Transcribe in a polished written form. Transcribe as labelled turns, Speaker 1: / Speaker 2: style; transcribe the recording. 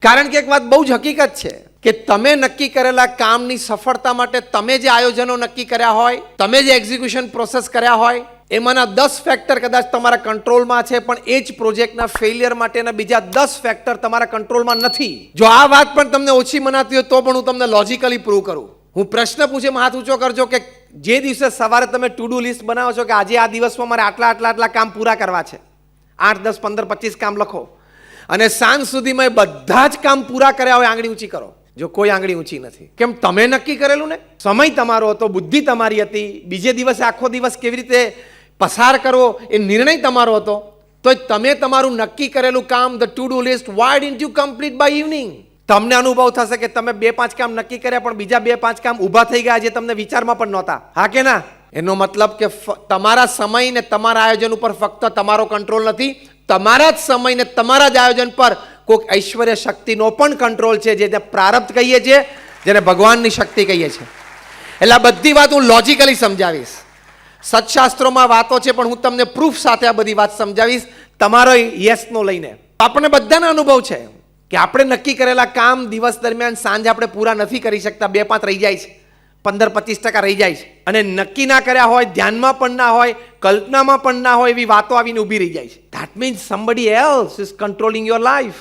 Speaker 1: કારણ કે એક વાત બહુ જ હકીકત છે કે તમે નક્કી કરેલા કામની સફળતા માટે તમે જે આયોજનો નક્કી કર્યા હોય, તમે જે એક્ઝિક્યુશન પ્રોસેસ કર્યા હોય, એમાંના 10 ફેક્ટર કદાચ તમારા કંટ્રોલમાં છે, પણ એ જ પ્રોજેક્ટના ફેલિયર માટેના બીજા 10 ફેક્ટર તમારા કંટ્રોલમાં નથી. જો આ વાત પણ તમને ઓછી મનાતી હોય તો પણ હું તમને લોજિકલી પ્રૂવ કરું. હું પ્રશ્ન પૂછે હાથ ઊંચો કરજો કે જે દિવસે સવારે તમે ટુ ડુ લિસ્ટ બનાવો છો કે આજે આ દિવસમાં મારે આટલા કામ પૂરા કરવા છે, 8, 10, 15, 25 કામ લખો અને સાંજ સુધીમાં બધા જ કામ પૂરા કર્યા હોય આંગળી ઊંચી કરો. જો કોઈ આંગળી ઊંચી નથી, કેમ? તમે નક્કી કરેલું ને, સમય તમારો હતો, બુદ્ધિ તમારી હતી, બીજે દિવસે આખો દિવસ કેવી રીતે પસાર કરવો એ નિર્ણય તમારો હતો, તો તમે તમારું નક્કી કરેલું કામ the to do list why didn't you complete by evening? તમને અનુભવ થશે કે તમે 2-5 કામ નક્કી કર્યા પણ બીજા 2-5 કામ ઊભા થઈ ગયા જે તમને વિચારમાં પણ નહોતા. હા કે ના? એનો મતલબ કે તમારા સમય ને તમારા આયોજન ઉપર ફક્ત તમારો કંટ્રોલ નથી, તમારા જ સમય ને તમારા જ આયોજન પર કોઈક ઐશ્વર્ય શક્તિનો પણ કંટ્રોલ છે, જેને પ્રારબ્ધ કહીએ છીએ, જેને ભગવાનની શક્તિ કહીએ છીએ. એટલે આ બધી વાત હું લોજિકલી સમજાવીશ. સત્શાસ્ત્રોમાં વાતો છે પણ હું તમને પ્રૂફ સાથે આ બધી વાત સમજાવીશ, તમારો યસનો લઈને. આપણને બધાને અનુભવ છે કે આપણે નક્કી કરેલા કામ દિવસ દરમિયાન સાંજે આપણે પૂરા નથી કરી શકતા, 2-5 રહી જાય છે, 15-25% રહી જાય છે, અને નક્કી ના કર્યા હોય, ધ્યાનમાં પણ ના હોય, કલ્પનામાં પણ ના હોય એવી વાતો આવીને ઊભી રહી જાય છે. That means somebody else is controlling your life.